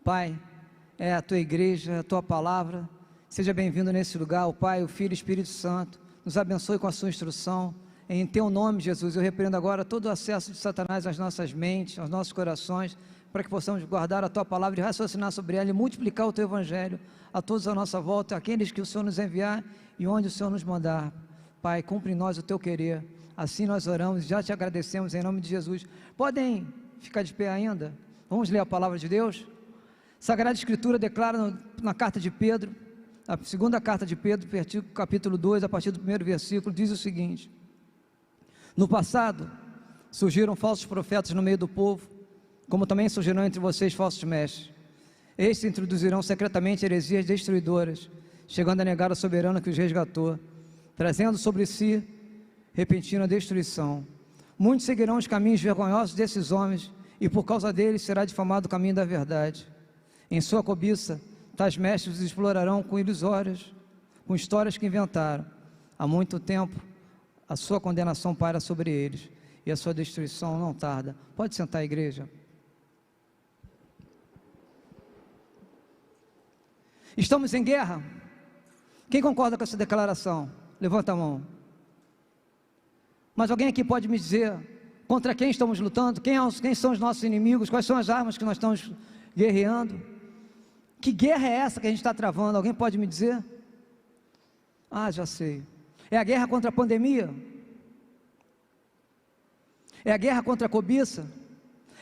Pai, é a Tua igreja, é a Tua palavra, seja bem-vindo nesse lugar, o Pai, o Filho e o Espírito Santo, nos abençoe com a Sua instrução, em Teu nome, Jesus. Eu repreendo agora todo o acesso de Satanás às nossas mentes, aos nossos corações, para que possamos guardar a Tua palavra e raciocinar sobre ela e multiplicar o Teu Evangelho a todos à nossa volta, aqueles que o Senhor nos enviar e onde o Senhor nos mandar. Pai, cumpre em nós o Teu querer, assim nós oramos, já Te agradecemos em nome de Jesus. Podem ficar de pé ainda? Vamos ler a palavra de Deus? Sagrada Escritura declara na carta de Pedro, a segunda carta de Pedro, capítulo 2, a partir do primeiro versículo, diz o seguinte: no passado, surgiram falsos profetas no meio do povo, como também surgirão entre vocês falsos mestres. Estes introduzirão secretamente heresias destruidoras, chegando a negar o soberano que os resgatou, trazendo sobre si repentina destruição. Muitos seguirão os caminhos vergonhosos desses homens, e por causa deles será difamado o caminho da verdade. Em sua cobiça, tais mestres os explorarão com ilusórias, com histórias que inventaram. Há muito tempo, a sua condenação paira sobre eles, e a sua destruição não tarda. Pode sentar, igreja. Estamos em guerra? Quem concorda com essa declaração? Levanta a mão. Mas alguém aqui pode me dizer contra quem estamos lutando? Quem são os nossos inimigos? Quais são as armas que nós estamos guerreando? Que guerra é essa que a gente está travando? Alguém pode me dizer? Ah, já sei. É a guerra contra a pandemia? É a guerra contra a cobiça?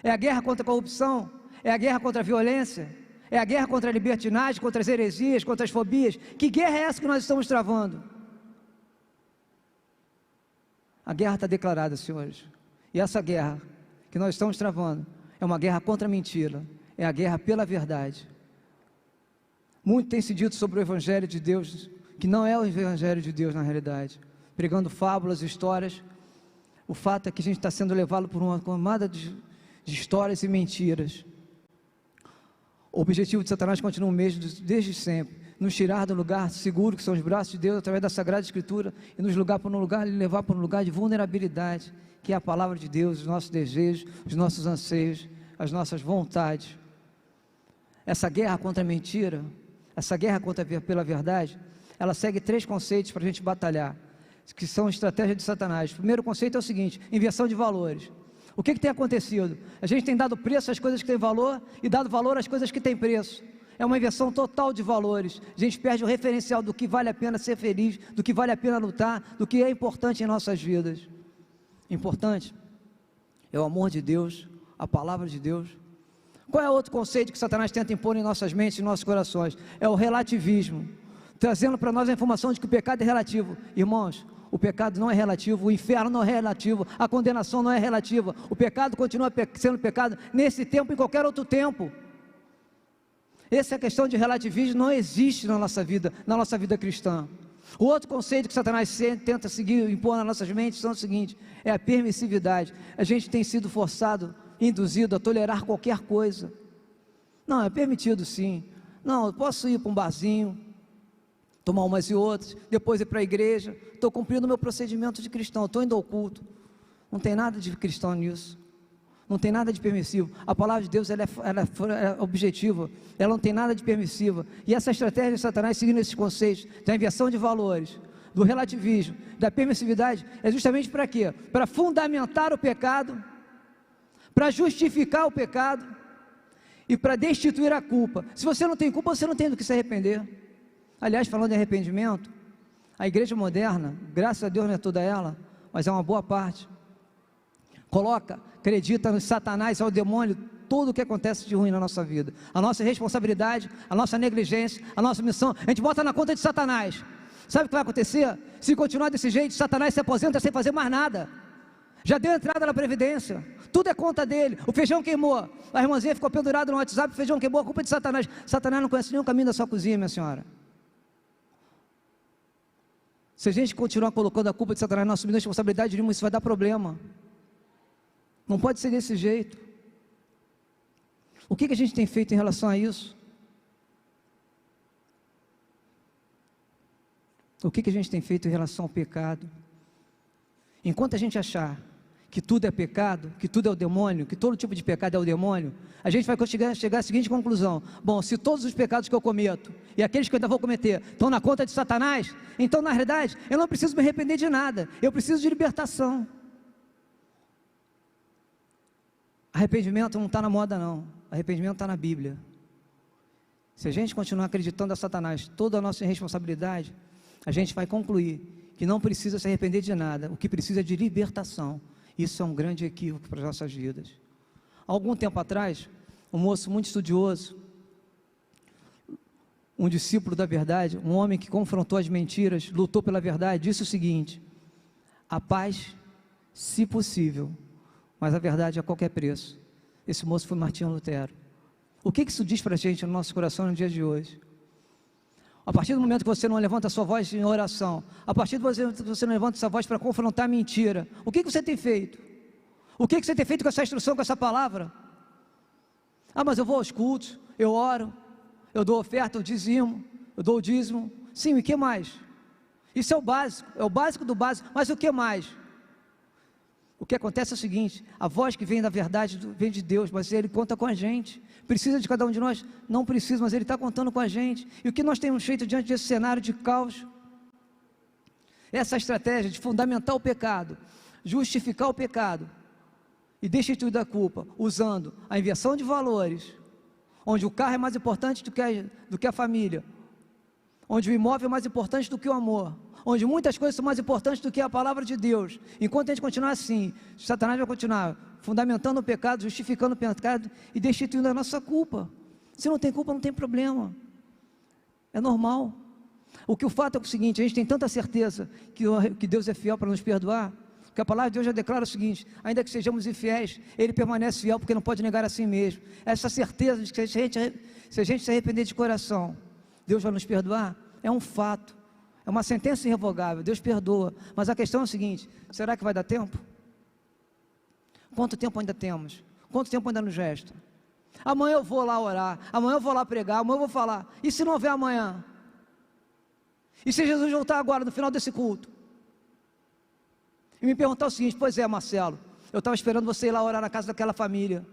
É a guerra contra a corrupção? É a guerra contra a violência? É a guerra contra a libertinagem, contra as heresias, contra as fobias? Que guerra é essa que nós estamos travando? A guerra está declarada, senhores. E essa guerra que nós estamos travando é uma guerra contra a mentira, é a guerra pela verdade. Muito tem se dito sobre o Evangelho de Deus, que não é o Evangelho de Deus na realidade, pregando fábulas, histórias. O fato é que a gente está sendo levado por uma camada de histórias e mentiras. O objetivo de Satanás continua o mesmo desde sempre: nos tirar do lugar seguro que são os braços de Deus através da Sagrada Escritura e nos levar para um lugar de vulnerabilidade, que é a palavra de Deus, os nossos desejos, os nossos anseios, as nossas vontades. Essa guerra contra a mentira, essa guerra pela verdade, ela segue 3 conceitos para a gente batalhar, que são estratégias de Satanás. O primeiro conceito é o seguinte: inversão de valores. O que tem acontecido? A gente tem dado preço às coisas que têm valor e dado valor às coisas que têm preço. É uma inversão total de valores. A gente perde o referencial do que vale a pena ser feliz, do que vale a pena lutar, do que é importante em nossas vidas. Importante é o amor de Deus, a palavra de Deus. Qual é outro conceito que Satanás tenta impor em nossas mentes e nossos corações? É o relativismo, trazendo para nós a informação de que o pecado é relativo. Irmãos, o pecado não é relativo, o inferno não é relativo, a condenação não é relativa. O pecado continua sendo pecado nesse tempo e em qualquer outro tempo. Essa questão de relativismo não existe na nossa vida cristã. O outro conceito que Satanás tenta impor nas nossas mentes é o seguinte: é a permissividade. A gente tem sido forçado, induzido a tolerar qualquer coisa. Não, é permitido sim. Não, eu posso ir para um barzinho, tomar umas e outras, depois ir para a igreja, estou cumprindo o meu procedimento de cristão, estou indo ao culto. Não tem nada de cristão nisso, não tem nada de permissivo. A palavra de Deus ela é objetiva, ela não tem nada de permissiva. E essa estratégia de Satanás, seguindo esses conceitos da inversão de valores, do relativismo, da permissividade, é justamente para quê? Para fundamentar o pecado, para justificar o pecado e para destituir a culpa. Se você não tem culpa, você não tem do que se arrepender. Aliás, falando em arrependimento, a igreja moderna, graças a Deus não é toda ela, mas é uma boa parte, acredita no Satanás, ao demônio, tudo o que acontece de ruim na nossa vida. A nossa responsabilidade, a nossa negligência, a nossa missão, a gente bota na conta de Satanás. Sabe o que vai acontecer? Se continuar desse jeito, Satanás se aposenta sem fazer mais nada. Já deu entrada na previdência, tudo é conta dele. O feijão queimou, a irmãzinha ficou pendurada no WhatsApp, o feijão queimou, a culpa é de Satanás. Satanás não conhece nenhum caminho da sua cozinha, minha senhora. Se a gente continuar colocando a culpa de Satanás, não assumindo a responsabilidade nenhuma, isso vai dar problema. Não pode ser desse jeito. O que a gente tem feito em relação a isso? O que a gente tem feito em relação ao pecado? Enquanto a gente achar que tudo é pecado, que tudo é o demônio, que todo tipo de pecado é o demônio, a gente vai chegar à seguinte conclusão: bom, se todos os pecados que eu cometo e aqueles que eu ainda vou cometer estão na conta de Satanás, então na realidade eu não preciso me arrepender de nada, eu preciso de libertação. Arrependimento não está na moda não, arrependimento está na Bíblia. Se a gente continuar acreditando a Satanás toda a nossa irresponsabilidade, a gente vai concluir que não precisa se arrepender de nada, o que precisa é de libertação. Isso é um grande equívoco para as nossas vidas. Há algum tempo atrás, um moço muito estudioso, um discípulo da verdade, um homem que confrontou as mentiras, lutou pela verdade, disse o seguinte: a paz, se possível, mas a verdade a qualquer preço. Esse moço foi Martinho Lutero. O que isso diz para a gente no nosso coração no dia de hoje? A partir do momento que você não levanta a sua voz em oração, a partir do momento que você não levanta a sua voz para confrontar a mentira, o que você tem feito? O que você tem feito com essa instrução, com essa palavra? Ah, mas eu vou aos cultos, eu oro, eu dou oferta, eu dizimo, eu dou o dízimo. Sim, e o que mais? Isso é o básico do básico, mas o que mais? O que acontece é o seguinte: a voz que vem da verdade vem de Deus, mas Ele conta com a gente. Precisa de cada um de nós? Não precisa, mas Ele está contando com a gente. E o que nós temos feito diante desse cenário de caos? Essa estratégia de fundamentar o pecado, justificar o pecado e destituir da culpa, usando a inversão de valores, onde o carro é mais importante do que a família, onde o imóvel é mais importante do que o amor, onde muitas coisas são mais importantes do que a palavra de Deus. Enquanto a gente continuar assim, Satanás vai continuar fundamentando o pecado, justificando o pecado e destituindo a nossa culpa. Se não tem culpa, não tem problema, é normal. O fato é o seguinte: a gente tem tanta certeza que Deus é fiel para nos perdoar, que a palavra de Deus já declara o seguinte: ainda que sejamos infiéis, Ele permanece fiel, porque não pode negar a si mesmo. Essa certeza de que se a gente se arrepender de coração, Deus vai nos perdoar, é um fato, é uma sentença irrevogável. Deus perdoa, mas a questão é o seguinte: será que vai dar tempo? Quanto tempo ainda temos? Quanto tempo ainda nos resta? Amanhã eu vou lá orar, amanhã eu vou lá pregar, amanhã eu vou falar. E se não houver amanhã? E se Jesus voltar agora, no final desse culto, e me perguntar o seguinte: pois é, Marcelo, eu estava esperando você ir lá orar na casa daquela família,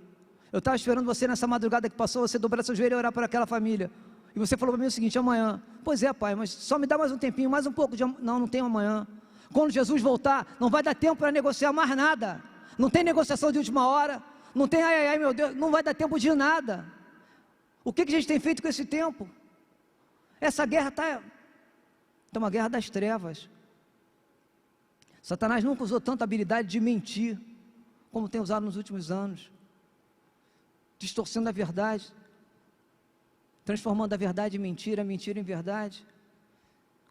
eu estava esperando você nessa madrugada que passou, você dobrar seu joelho e orar por aquela família, e você falou para mim o seguinte: amanhã. Pois é, pai, mas só me dá mais um tempinho, mais um pouco de... Não tem amanhã. Quando Jesus voltar, não vai dar tempo para negociar mais nada. Não tem negociação de última hora, não tem ai, meu Deus, não vai dar tempo de nada. O que a gente tem feito com esse tempo? Essa guerra está uma guerra das trevas. Satanás nunca usou tanta habilidade de mentir como tem usado nos últimos anos, distorcendo a verdade, transformando a verdade em mentira, a mentira em verdade,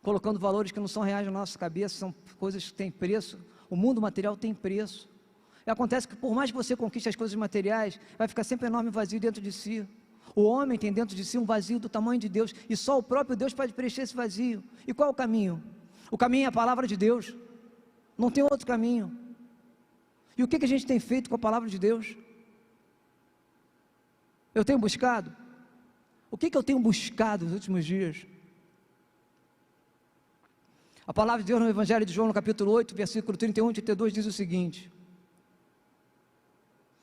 colocando valores que não são reais na nossa cabeça, são coisas que têm preço. O mundo material tem preço. E acontece que por mais que você conquiste as coisas materiais, vai ficar sempre um enorme vazio dentro de si. O homem tem dentro de si um vazio do tamanho de Deus, e só o próprio Deus pode preencher esse vazio. E qual é o caminho? O caminho é a palavra de Deus, não tem outro caminho. E o que a gente tem feito com a palavra de Deus? Eu tenho buscado? O que eu tenho buscado nos últimos dias? A palavra de Deus no Evangelho de João, no capítulo 8, versículo 31 e 32, diz o seguinte: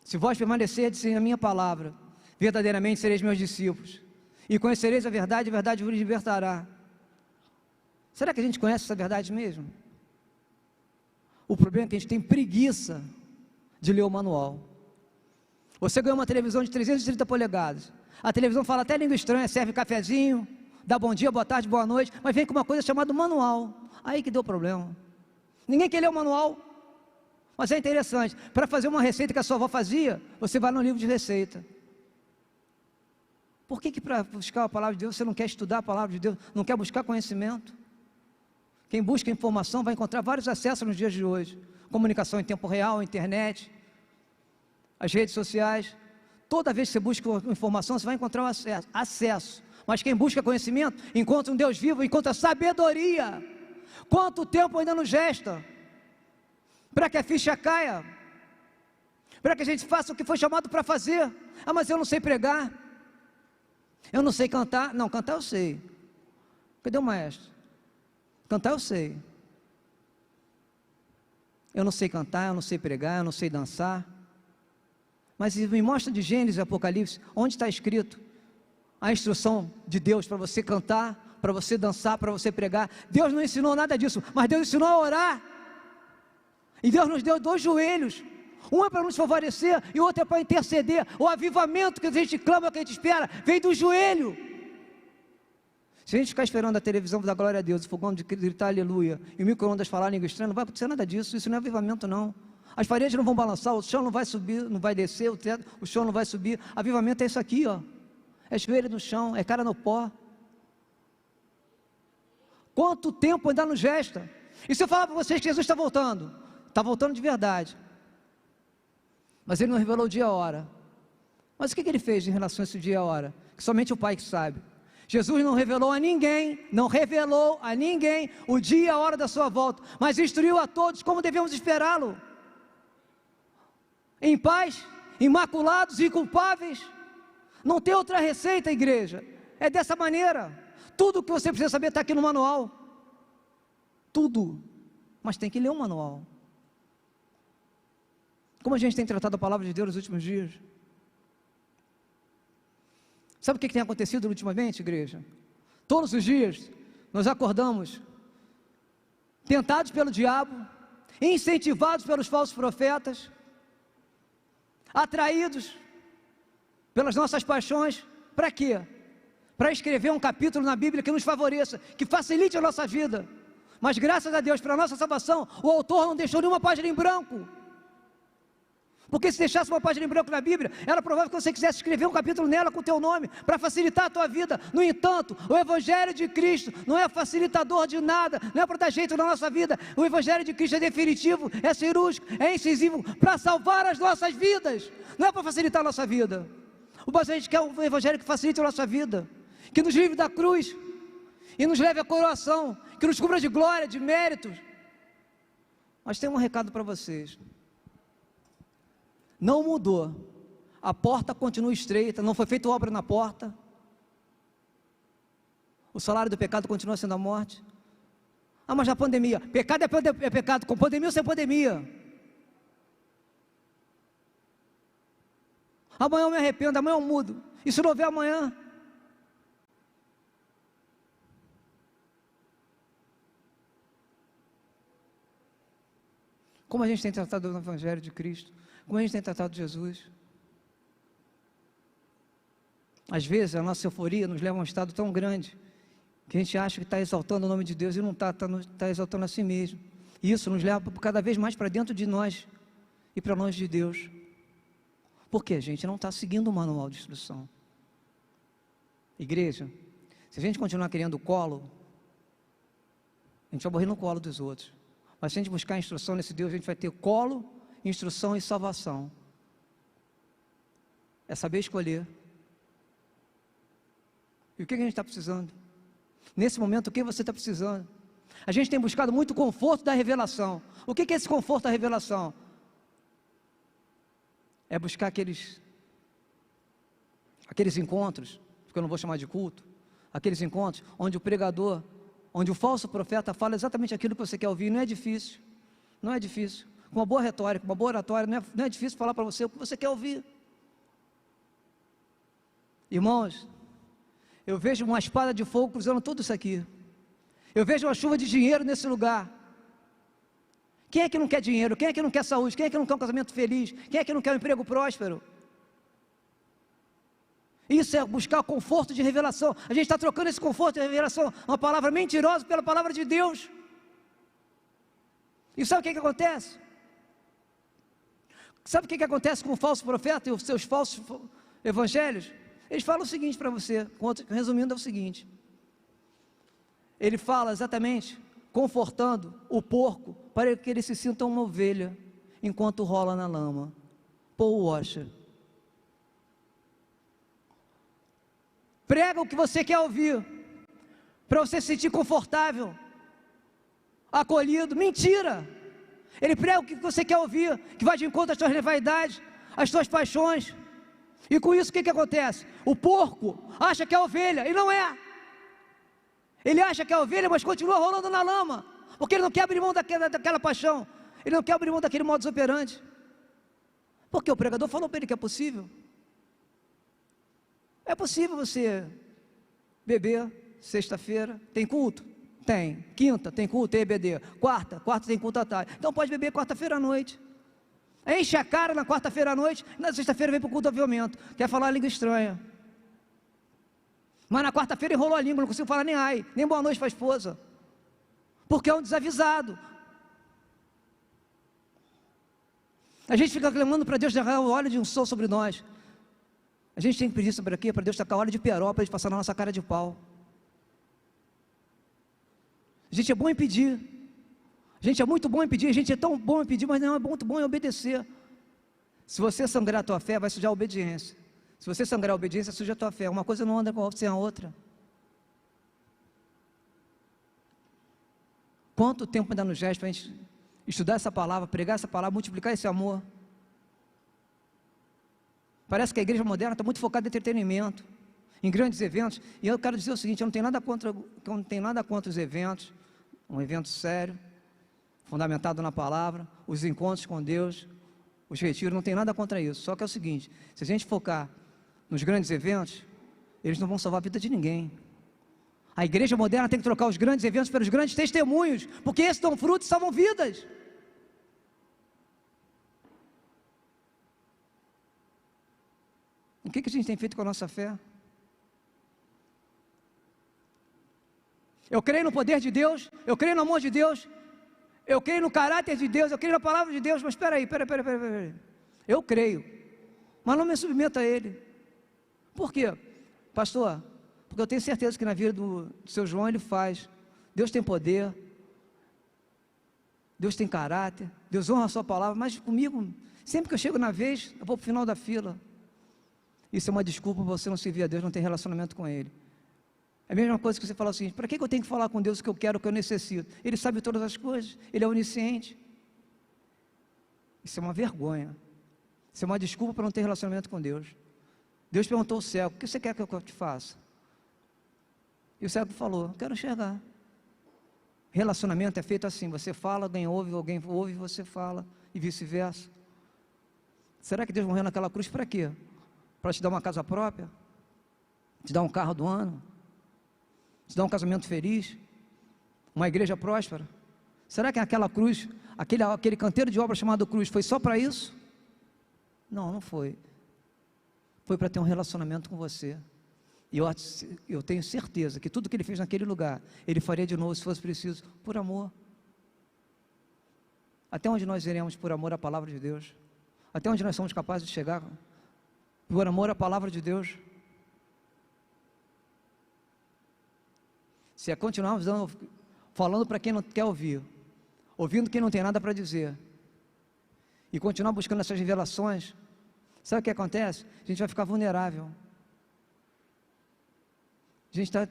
se vós permanecerdes em a minha palavra, verdadeiramente sereis meus discípulos, e conhecereis a verdade vos libertará. Será que a gente conhece essa verdade mesmo? O problema é que a gente tem preguiça de ler o manual. Você ganhou uma televisão de 330 polegadas, a televisão fala até língua estranha, serve cafezinho, dá bom dia, boa tarde, boa noite, mas vem com uma coisa chamada manual. Aí que deu problema. Ninguém quer ler o manual. Mas é interessante, para fazer uma receita que a sua avó fazia, você vai no livro de receita. Por que para buscar a palavra de Deus, você não quer estudar a palavra de Deus, não quer buscar conhecimento? Quem busca informação vai encontrar vários acessos nos dias de hoje. Comunicação em tempo real, internet, as redes sociais. Toda vez que você busca informação, você vai encontrar um acesso. Mas quem busca conhecimento, encontra um Deus vivo, encontra sabedoria. Quanto tempo ainda nos resta para que a ficha caia, para que a gente faça o que foi chamado para fazer? Ah, mas eu não sei pregar, eu não sei cantar. Não, cantar eu sei. Cadê o maestro? Cantar eu sei. Eu não sei cantar, eu não sei pregar, eu não sei dançar. Mas me mostra de Gênesis e Apocalipse, onde está escrito a instrução de Deus para você cantar, para você dançar, para você pregar. Deus não ensinou nada disso, mas Deus ensinou a orar. E Deus nos deu 2 joelhos. Um é para nos favorecer e o outro é para interceder. O avivamento que a gente clama, que a gente espera, vem do joelho. Se a gente ficar esperando a televisão da glória a Deus, o fogão de gritar aleluia, e o micro-ondas falar língua estranha, não vai acontecer nada disso. Isso não é avivamento, não. As paredes não vão balançar, o chão não vai subir, não vai descer, o chão não vai subir. Avivamento é isso aqui, ó. É joelho no chão, é cara no pó. Quanto tempo ainda nos resta? E se eu falar para vocês que Jesus está voltando de verdade, mas Ele não revelou o dia e a hora. Mas o que Ele fez em relação a esse dia e a hora? Que somente o Pai que sabe. Jesus não revelou a ninguém o dia e a hora da sua volta, mas instruiu a todos como devemos esperá-lo, em paz, imaculados e inculpáveis. Não tem outra receita, igreja, é dessa maneira. Tudo o que você precisa saber está aqui no manual, tudo, mas tem que ler o manual. Como a gente tem tratado a palavra de Deus nos últimos dias? Sabe o que tem acontecido ultimamente, igreja? Todos os dias nós acordamos tentados pelo diabo, incentivados pelos falsos profetas, atraídos pelas nossas paixões. Para quê? Para escrever um capítulo na Bíblia que nos favoreça, que facilite a nossa vida. Mas graças a Deus, para a nossa salvação, o autor não deixou nenhuma página em branco. Porque se deixasse uma página em branco na Bíblia, era provável que você quisesse escrever um capítulo nela com o teu nome, para facilitar a tua vida. No entanto, o Evangelho de Cristo não é facilitador de nada, não é para dar jeito na nossa vida. O Evangelho de Cristo é definitivo, é cirúrgico, é incisivo, para salvar as nossas vidas, não é para facilitar a nossa vida. O bastante a gente quer um Evangelho que facilite a nossa vida, que nos livre da cruz, e nos leve à coroação, que nos cubra de glória, de méritos. Mas tem um recado para vocês. Não mudou, a porta continua estreita, não foi feita obra na porta, o salário do pecado continua sendo a morte. Ah, mas a pandemia, pecado é pecado, com pandemia ou sem pandemia? Amanhã eu me arrependo, amanhã eu mudo, e se não houver amanhã? Como a gente tem tratado do Evangelho de Cristo? Como a gente tem tratado de Jesus? Às vezes a nossa euforia nos leva a um estado tão grande, que a gente acha que está exaltando o nome de Deus e não está exaltando a si mesmo. E isso nos leva cada vez mais para dentro de nós e para longe de Deus. Por quê? A gente não está seguindo o manual de instrução. Igreja, se a gente continuar querendo o colo, a gente vai morrer no colo dos outros. Mas se a gente buscar a instrução nesse Deus, a gente vai ter colo, instrução e salvação. É saber escolher. E o que a gente está precisando? Nesse momento, o que você está precisando? A gente tem buscado muito conforto da revelação. O que é esse conforto da revelação? É buscar aqueles encontros, que eu não vou chamar de culto, aqueles encontros onde o pregador, onde o falso profeta fala exatamente aquilo que você quer ouvir. Não é difícil, não é difícil. Com uma boa retórica, uma boa oratória, não é difícil falar para você o que você quer ouvir. Irmãos, eu vejo uma espada de fogo cruzando tudo isso aqui. Eu vejo uma chuva de dinheiro nesse lugar. Quem é que não quer dinheiro? Quem é que não quer saúde? Quem é que não quer um casamento feliz? Quem é que não quer um emprego próspero? Isso é buscar conforto de revelação. A gente está trocando esse conforto de revelação, uma palavra mentirosa pela palavra de Deus. E sabe o que acontece? Sabe o que acontece com o falso profeta e os seus falsos evangelhos? Eles falam o seguinte para você, resumindo é o seguinte: ele fala exatamente confortando o porco para que ele se sinta uma ovelha enquanto rola na lama. Paul Washer. Prega o que você quer ouvir, para você se sentir confortável, acolhido. Mentira! Ele prega o que você quer ouvir, que vai de encontro às suas vaidades, às suas paixões. E com isso o que acontece? O porco acha que é ovelha, e não é. Ele acha que é ovelha, mas continua rolando na lama, porque ele não quer abrir mão daquela paixão. Ele não quer abrir mão daquele modus operandi. Porque o pregador falou para ele que é possível. É possível você beber sexta-feira, tem culto? Tem. Quinta, tem culto, tem EBD. Quarta tem culto à tarde. Então pode beber quarta-feira à noite. Enche a cara na quarta-feira à noite, na sexta-feira vem para o culto de avivamento. Quer falar a língua estranha. Mas na quarta-feira enrolou a língua, não consigo falar nem ai, nem boa noite para a esposa. Porque é um desavisado. A gente fica clamando para Deus derramar o óleo de unção sobre nós. A gente tem que pedir sobre aqui, para Deus tacar óleo de peró, para a gente passar na nossa cara de pau. A gente é bom em pedir. A gente é muito bom em pedir, a gente é tão bom em pedir, mas não é muito bom em obedecer. Se você sangrar a tua fé, vai sujar a obediência. Se você sangrar a obediência, suja a tua fé. Uma coisa não anda sem a outra. Quanto tempo ainda nos resta para a gente estudar essa palavra, pregar essa palavra, multiplicar esse amor? Parece que a igreja moderna está muito focada em entretenimento, em grandes eventos. E eu quero dizer o seguinte, eu não tenho nada contra os eventos, um evento sério, fundamentado na palavra, os encontros com Deus, os retiros, não tem nada contra isso. Só que é o seguinte, se a gente focar nos grandes eventos, eles não vão salvar a vida de ninguém. A igreja moderna tem que trocar os grandes eventos pelos grandes testemunhos, porque esses dão frutos e salvam vidas. O que a gente tem feito com a nossa fé? Eu creio no poder de Deus, eu creio no amor de Deus, eu creio no caráter de Deus, eu creio na palavra de Deus, mas espera aí. Eu creio, mas não me submeto a Ele. Por quê? Pastor, porque eu tenho certeza que na vida do seu João Ele faz. Deus tem poder, Deus tem caráter, Deus honra a sua palavra, mas comigo, sempre que eu chego na vez, eu vou para o final da fila. Isso é uma desculpa para você não servir a Deus, não ter relacionamento com Ele. É a mesma coisa que você falar o seguinte, para que eu tenho que falar com Deus o que eu quero, o que eu necessito? Ele sabe todas as coisas, Ele é onisciente. Isso é uma vergonha. Isso é uma desculpa para não ter relacionamento com Deus. Deus perguntou ao cego, o que você quer que eu te faça? E o cego falou, quero enxergar. Relacionamento é feito assim, você fala, alguém ouve, você fala, e vice-versa. Será que Deus morreu naquela cruz para quê? Para te dar uma casa própria? Te dar um carro do ano? Te dar um casamento feliz? Uma igreja próspera? Será que aquela cruz, aquele canteiro de obra chamado cruz, foi só para isso? Não, não foi. Foi para ter um relacionamento com você. E eu tenho certeza que tudo que Ele fez naquele lugar, Ele faria de novo se fosse preciso, por amor. Até onde nós iremos por amor à palavra de Deus? Até onde nós somos capazes de chegar por amor à palavra de Deus? Se é continuarmos falando para quem não quer ouvir, ouvindo quem não tem nada para dizer, e continuar buscando essas revelações, sabe o que acontece? A gente vai ficar vulnerável. A gente está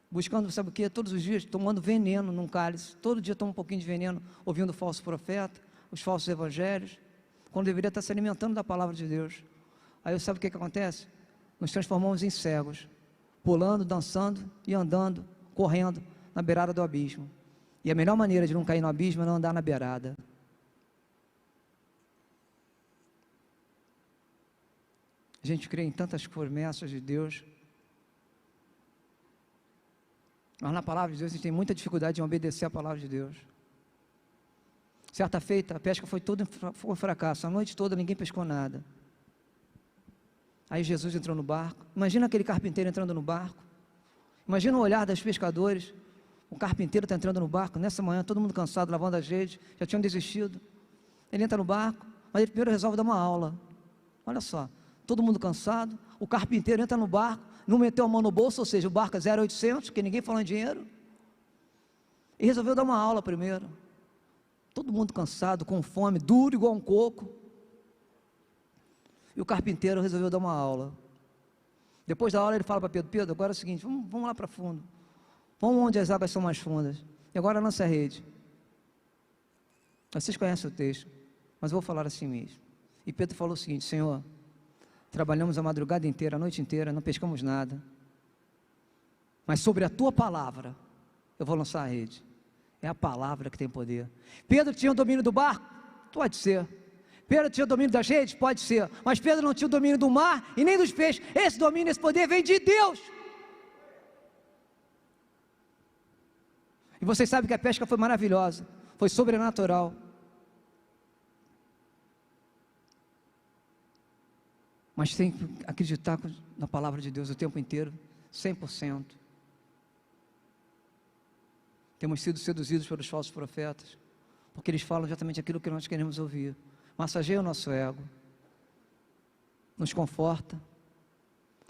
buscando, sabe o que? Todos os dias, tomando veneno num cálice, todo dia toma um pouquinho de veneno, ouvindo o falso profeta, os falsos evangelhos, quando deveria estar se alimentando da palavra de Deus. Aí sabe o que acontece? Nos transformamos em cegos, pulando, dançando e andando, correndo na beirada do abismo. E a melhor maneira de não cair no abismo é não andar na beirada. A gente crê em tantas promessas de Deus, mas na palavra de Deus a gente tem muita dificuldade em obedecer a palavra de Deus. Certa feita, a pesca foi toda um fracasso, a noite toda ninguém pescou nada. Aí Jesus entrou no barco. Imagina aquele carpinteiro entrando no barco. Imagina o olhar dos pescadores. O carpinteiro está entrando no barco, nessa manhã, todo mundo cansado, lavando as redes, já tinham desistido. Ele entra no barco, mas ele primeiro resolve dar uma aula. Olha só, todo mundo cansado, o carpinteiro entra no barco, não meteu a mão no bolso, ou seja, o barco é 0,800, porque ninguém falou em dinheiro, e resolveu dar uma aula primeiro. Todo mundo cansado, com fome, duro igual um coco. E o carpinteiro resolveu dar uma aula. Depois da aula ele fala para Pedro, Pedro, agora é o seguinte, vamos lá para fundo. Vamos onde as águas são mais fundas. E agora lança a rede. Vocês conhecem o texto, mas eu vou falar assim mesmo. E Pedro falou o seguinte, Senhor, trabalhamos a madrugada inteira, a noite inteira, não pescamos nada. Mas sobre a Tua palavra, eu vou lançar a rede. É a palavra que tem poder. Pedro tinha o domínio do barco? Pode ser. Pedro tinha o domínio das redes? Pode ser. Mas Pedro não tinha o domínio do mar e nem dos peixes. Esse domínio, esse poder vem de Deus. E vocês sabem que a pesca foi maravilhosa, foi sobrenatural. Mas tem que acreditar na palavra de Deus o tempo inteiro, 100%. Temos sido seduzidos pelos falsos profetas, porque eles falam exatamente aquilo que nós queremos ouvir. Massageia o nosso ego, nos conforta.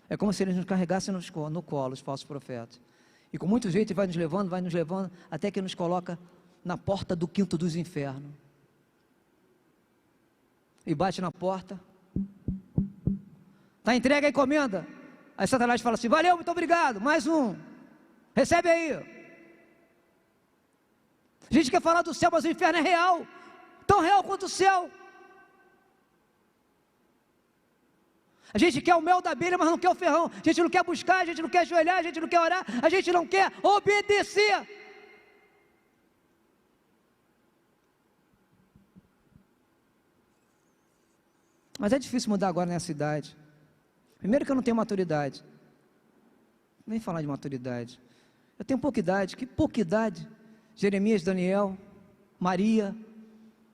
É como se eles nos carregassem no colo, os falsos profetas. E com muito jeito vai nos levando, até que nos coloca na porta do quinto dos infernos. E bate na porta. Está entregue a encomenda. Aí Satanás fala assim: valeu, muito obrigado, mais um. Recebe aí. A gente quer falar do céu, mas o inferno é real. Tão real quanto o céu. A gente quer o mel da abelha, mas não quer o ferrão. A gente não quer buscar, a gente não quer ajoelhar, a gente não quer orar, a gente não quer obedecer. Mas é difícil mudar agora nessa idade. Primeiro que eu não tenho maturidade. Nem falar de maturidade. Eu tenho pouca idade. Que pouca idade? Jeremias, Daniel, Maria,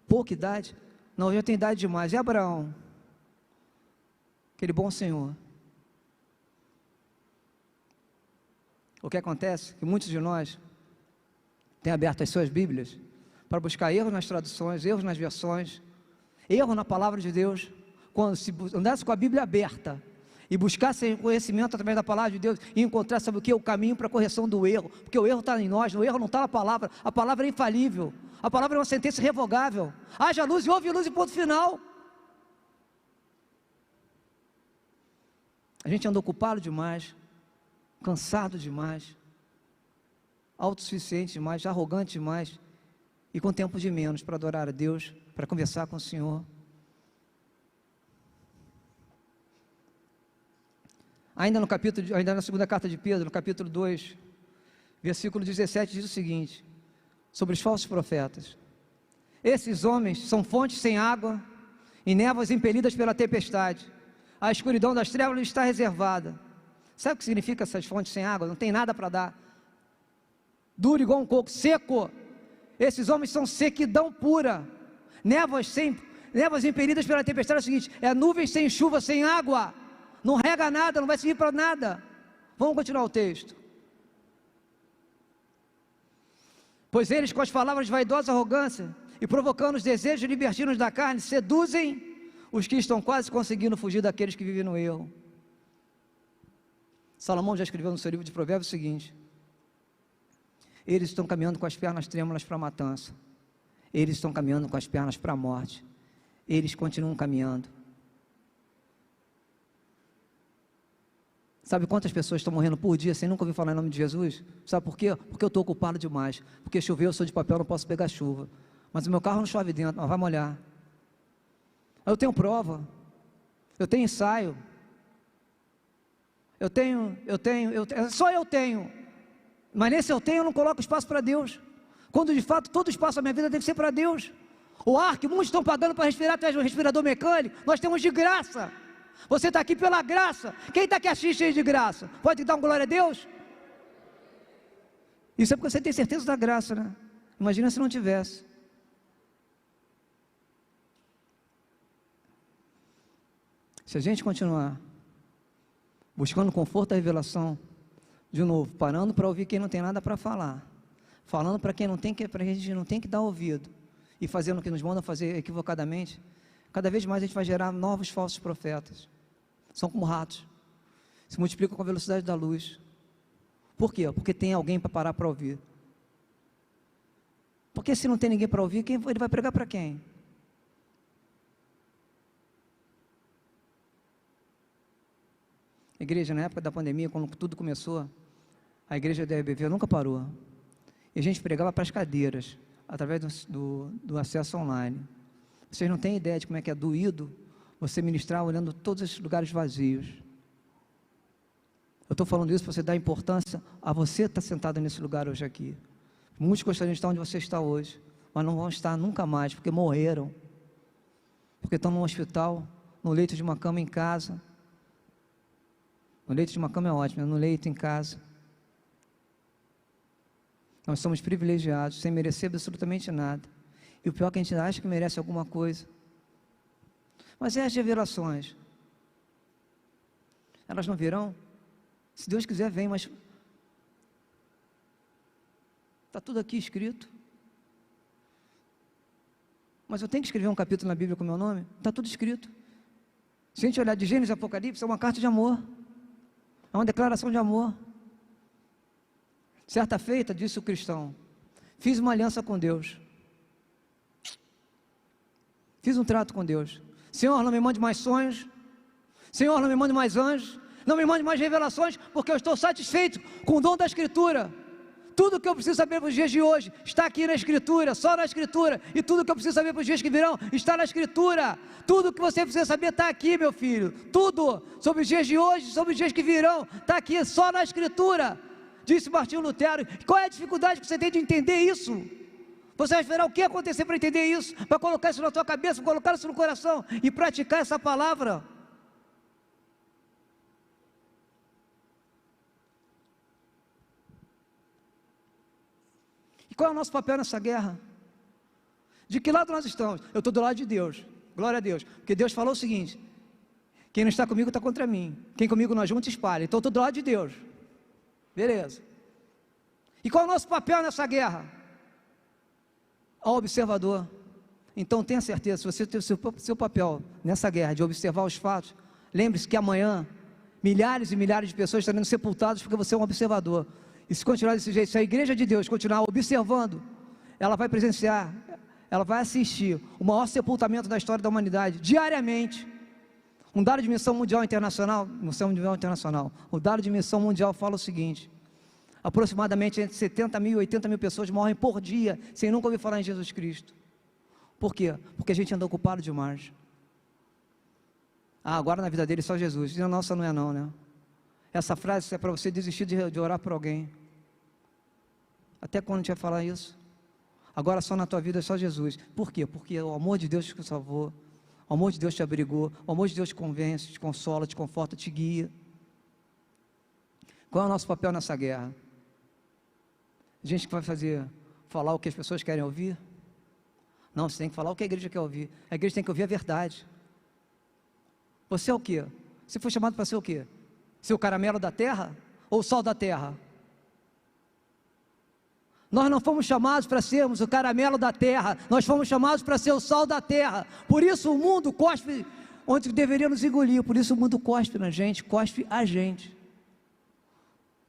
pouca idade. Não, eu já tenho idade demais. E Abraão? Aquele bom Senhor. O que acontece é que muitos de nós têm aberto as suas Bíblias para buscar erros nas traduções, erros nas versões, erro na palavra de Deus. Quando se andasse com a Bíblia aberta e buscasse conhecimento através da palavra de Deus e encontrar, sabe o que? O caminho para a correção do erro, porque o erro está em nós, o erro não está na palavra, a palavra é infalível, a palavra é uma sentença irrevogável. Haja luz e houve luz e ponto final. A gente anda ocupado demais, cansado demais, autossuficiente demais, arrogante demais, e com tempo de menos para adorar a Deus, para conversar com o Senhor. Ainda na segunda carta de Pedro, no capítulo 2, versículo 17, diz o seguinte, sobre os falsos profetas: esses homens são fontes sem água e névoas impelidas pela tempestade. A escuridão das trevas lhes está reservada. Sabe o que significa essas fontes sem água? Não tem nada para dar. Duro igual um coco, seco. Esses homens são sequidão pura. Névoas impelidas pela tempestade é o seguinte: é nuvens sem chuva, sem água. Não rega nada, não vai servir para nada. Vamos continuar o texto. Pois eles, com as palavras de vaidosa arrogância e provocando os desejos libertinos da carne, seduzem os que estão quase conseguindo fugir daqueles que vivem no erro. Salomão já escreveu no seu livro de Provérbios o seguinte: eles estão caminhando com as pernas trêmulas para a matança, eles estão caminhando com as pernas para a morte, eles continuam caminhando. Sabe quantas pessoas estão morrendo por dia sem nunca ouvir falar em nome de Jesus? Sabe por quê? Porque eu estou ocupado demais. Porque choveu, eu sou de papel, não posso pegar chuva. Mas o meu carro não chove dentro, mas vai molhar. Eu tenho prova, eu tenho ensaio, só eu tenho. Mas nesse eu tenho, eu não coloco espaço para Deus. Quando de fato todo espaço da minha vida tem que ser para Deus. O ar que muitos estão pagando para respirar através de um respirador mecânico, nós temos de graça. Você está aqui pela graça. Quem está aqui cheio de graça? Pode dar uma glória a Deus? Isso é porque você tem certeza da graça, né? Imagina se não tivesse. Se a gente continuar buscando conforto da revelação, de novo, parando para ouvir quem não tem nada para falar, falando para quem não tem que, para a gente não tem que dar ouvido, e fazendo o que nos mandam fazer equivocadamente, cada vez mais a gente vai gerar novos falsos profetas. São como ratos, se multiplicam com a velocidade da luz. Por quê? Porque tem alguém para parar para ouvir. Porque se não tem ninguém para ouvir, ele vai pregar para quem? A igreja, na época da pandemia, quando tudo começou, a igreja da EBV nunca parou. E a gente pregava para as cadeiras, através do acesso online. Vocês não têm ideia de como é que é doído você ministrar olhando todos esses lugares vazios. Eu estou falando isso para você dar importância a você estar sentado nesse lugar hoje aqui. Muitos gostariam de estar onde você está hoje, mas não vão estar nunca mais, porque morreram, porque estão no hospital, no leito de uma cama em casa. No leito de uma cama é ótimo, no leito em casa. Nós somos privilegiados, sem merecer absolutamente nada. E o pior é que a gente acha que merece alguma coisa. Mas e as revelações? Elas não virão? Se Deus quiser, vem, mas está tudo aqui escrito. Mas eu tenho que escrever um capítulo na Bíblia com o meu nome? Está tudo escrito. Se a gente olhar de Gênesis e Apocalipse, é uma carta de amor. É uma declaração de amor. Certa feita, disse o cristão, fiz uma aliança com Deus. Fiz um trato com Deus. Senhor, não me mande mais sonhos. Senhor, não me mande mais anjos. Não me mande mais revelações, porque eu estou satisfeito com o dom da Escritura. Tudo que eu preciso saber para os dias de hoje está aqui na Escritura, só na Escritura. E tudo que eu preciso saber para os dias que virão está na Escritura. Tudo que você precisa saber está aqui, meu filho. Tudo sobre os dias de hoje, sobre os dias que virão, está aqui só na Escritura. Disse Martinho Lutero. Qual é a dificuldade que você tem de entender isso? Você vai esperar o que acontecer para entender isso? Para colocar isso na tua cabeça, colocar isso no coração e praticar essa palavra? E qual é o nosso papel nessa guerra? De que lado nós estamos? Eu estou do lado de Deus, glória a Deus, porque Deus falou o seguinte: quem não está comigo está contra mim, quem comigo nós juntos espalha. Então eu estou do lado de Deus, beleza. E qual é o nosso papel nessa guerra? Ao observador. Então tenha certeza, se você tem o seu papel nessa guerra de observar os fatos, lembre-se que amanhã milhares e milhares de pessoas estarão sepultadas porque você é um observador. E se continuar desse jeito, se a igreja de Deus continuar observando, ela vai presenciar, ela vai assistir o maior sepultamento da história da humanidade, diariamente. Um dado de missão mundial internacional, o dado de missão mundial fala o seguinte: aproximadamente entre 70 mil e 80 mil pessoas morrem por dia, sem nunca ouvir falar em Jesus Cristo. Por quê? Porque a gente anda ocupado demais. Agora na vida dele só Jesus. Nossa, não é não, né? Essa frase é para você desistir de orar por alguém. Até quando a gente vai falar isso? Agora só na tua vida é só Jesus. Por quê? Porque o amor de Deus te salvou, o amor de Deus te abrigou, o amor de Deus te convence, te consola, te conforta, te guia. Qual é o nosso papel nessa guerra? A gente que vai falar o que as pessoas querem ouvir? Não, você tem que falar o que a igreja quer ouvir. A igreja tem que ouvir a verdade. Você é o quê? Você foi chamado para ser o quê? Ser o caramelo da terra ou o sal da terra? Nós não fomos chamados para sermos o caramelo da terra, nós fomos chamados para ser o sal da terra. Por isso o mundo cospe onde deveria nos engolir, por isso o mundo cospe na gente, cospe a gente.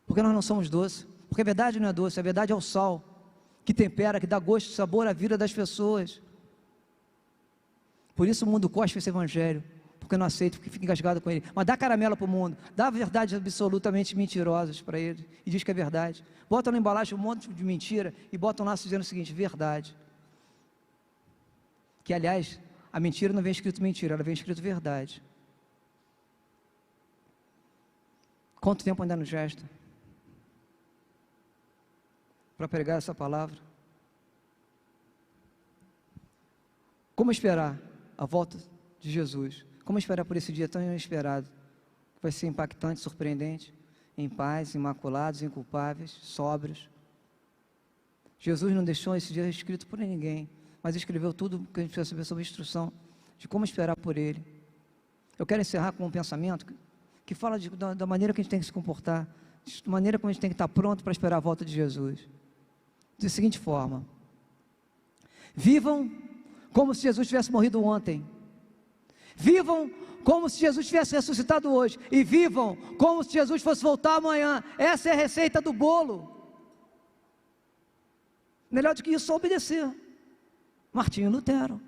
Porque nós não somos doces, porque a verdade não é doce, a verdade é o sal, que tempera, que dá gosto e sabor à vida das pessoas. Por isso o mundo cospe esse evangelho, porque não aceita, porque fica engasgado com ele. Mas dá caramelo para o mundo, dá verdades absolutamente mentirosas para ele, e diz que é verdade. Bota na embalagem um monte de mentira, e bota um laço dizendo o seguinte: verdade. Que aliás, a mentira não vem escrito mentira, ela vem escrito verdade. Quanto tempo ainda nos resta para pregar essa palavra? Como esperar a volta de Jesus? Como esperar por esse dia tão inesperado? Vai ser impactante, surpreendente, em paz, imaculados, inculpáveis, sóbrios. Jesus não deixou esse dia escrito por ninguém, mas escreveu tudo que a gente precisa saber sobre a instrução de como esperar por Ele. Eu quero encerrar com um pensamento que fala da maneira que a gente tem que se comportar, da maneira como a gente tem que estar pronto para esperar a volta de Jesus. Da seguinte forma: vivam como se Jesus tivesse morrido ontem. Vivam como se Jesus tivesse ressuscitado hoje. E vivam como se Jesus fosse voltar amanhã. Essa é a receita do bolo. Melhor do que isso, só obedecer. Martinho Lutero.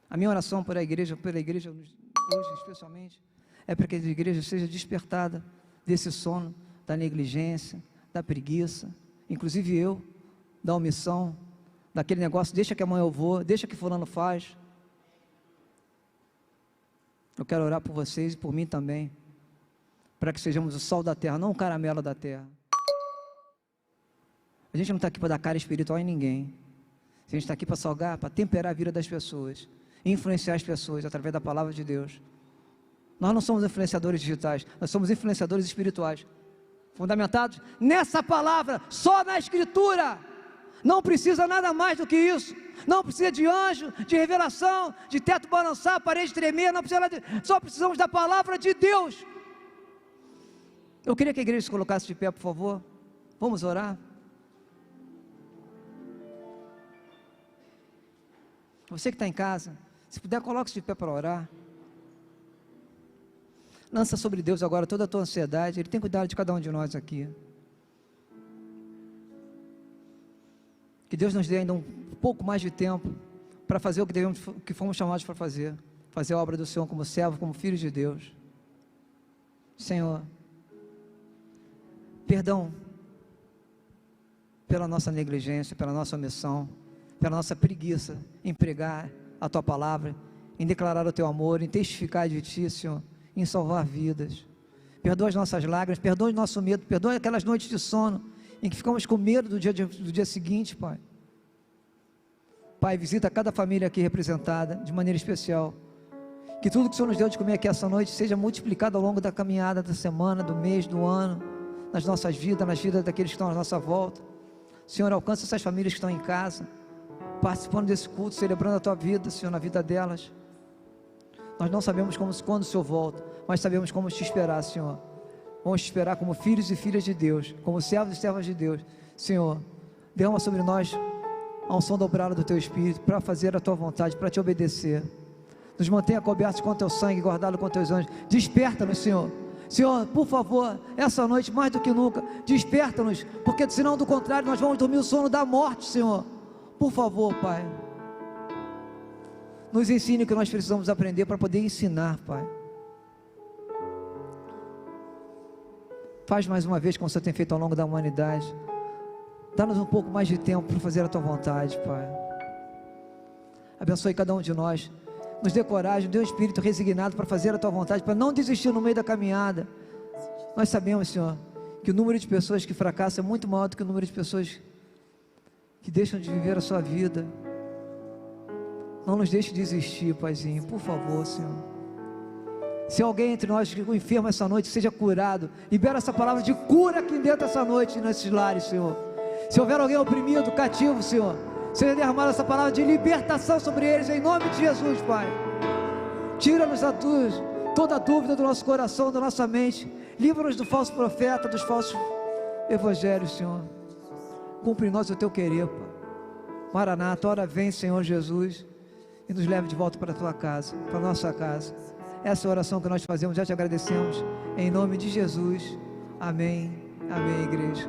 A minha oração pela igreja hoje especialmente, é para que a igreja seja despertada desse sono, da negligência, da preguiça, inclusive eu, da omissão, daquele negócio, deixa que amanhã eu vou, deixa que fulano faz. Eu quero orar por vocês e por mim também, para que sejamos o sal da terra, não o caramelo da terra. A gente não está aqui para dar cara espiritual em ninguém. A gente está aqui para salgar, para temperar a vida das pessoas, influenciar as pessoas através da palavra de Deus. Nós não somos influenciadores digitais, nós somos influenciadores espirituais, fundamentados nessa palavra, só na Escritura. Não precisa nada mais do que isso. Não precisa de anjo, de revelação, de teto balançar, parede tremer, não precisa nada, só precisamos da palavra de Deus. Eu queria que a igreja se colocasse de pé, por favor. Vamos orar. Você que está em casa, se puder, coloque-se de pé para orar. Lança sobre Deus agora toda a tua ansiedade. Ele tem cuidado de cada um de nós aqui. Que Deus nos dê ainda um pouco mais de tempo para fazer o que fomos chamados para fazer. Fazer a obra do Senhor como servo, como filho de Deus. Senhor, perdão pela nossa negligência, pela nossa omissão, pela nossa preguiça em pregar a Tua palavra, em declarar o Teu amor, em testificar de Ti, Senhor, em salvar vidas. Perdoa as nossas lágrimas, perdoa o nosso medo, perdoa aquelas noites de sono em que ficamos com medo do dia seguinte, Pai. Pai, visita cada família aqui representada de maneira especial. Que tudo que o Senhor nos deu de comer aqui essa noite seja multiplicado ao longo da caminhada da semana, do mês, do ano, nas nossas vidas, nas vidas daqueles que estão à nossa volta. Senhor, alcança essas famílias que estão em casa, participando desse culto, celebrando a Tua vida, Senhor, na vida delas. Nós não sabemos quando o Senhor volta, mas sabemos como te esperar, Senhor. Vamos te esperar como filhos e filhas de Deus, como servos e servas de Deus. Senhor, derrama sobre nós a unção dobrada do Teu Espírito, para fazer a Tua vontade, para te obedecer. Nos mantenha cobertos com o Teu sangue, guardados com Teus anjos. Desperta-nos, Senhor. Senhor, por favor, essa noite, mais do que nunca, desperta-nos, porque senão, do contrário, nós vamos dormir o sono da morte, Senhor. Por favor, Pai, nos ensine o que nós precisamos aprender para poder ensinar, Pai. Faz mais uma vez como o Senhor tem feito ao longo da humanidade. Dá-nos um pouco mais de tempo para fazer a Tua vontade, Pai. Abençoe cada um de nós. Nos dê coragem, dê um espírito resignado para fazer a Tua vontade, para não desistir no meio da caminhada. Nós sabemos, Senhor, que o número de pessoas que fracassam é muito maior do que o número de pessoas que deixam de viver a sua vida. Não nos deixe desistir, Paizinho, por favor, Senhor. Se alguém entre nós que ficou enfermo essa noite, seja curado. Libera essa palavra de cura aqui dentro essa noite, nesses lares, Senhor. Se houver alguém oprimido, cativo, Senhor, seja derramada essa palavra de libertação sobre eles, em nome de Jesus, Pai. Tira-nos toda a dúvida do nosso coração, da nossa mente. Livra-nos do falso profeta, dos falsos evangelhos, Senhor. Cumpre em nós o Teu querer, Pai. Maranata, ora vem, Senhor Jesus, e nos leve de volta para a Tua casa, para a nossa casa. Essa é a oração que nós fazemos, já te agradecemos, em nome de Jesus. Amém, amém, igreja.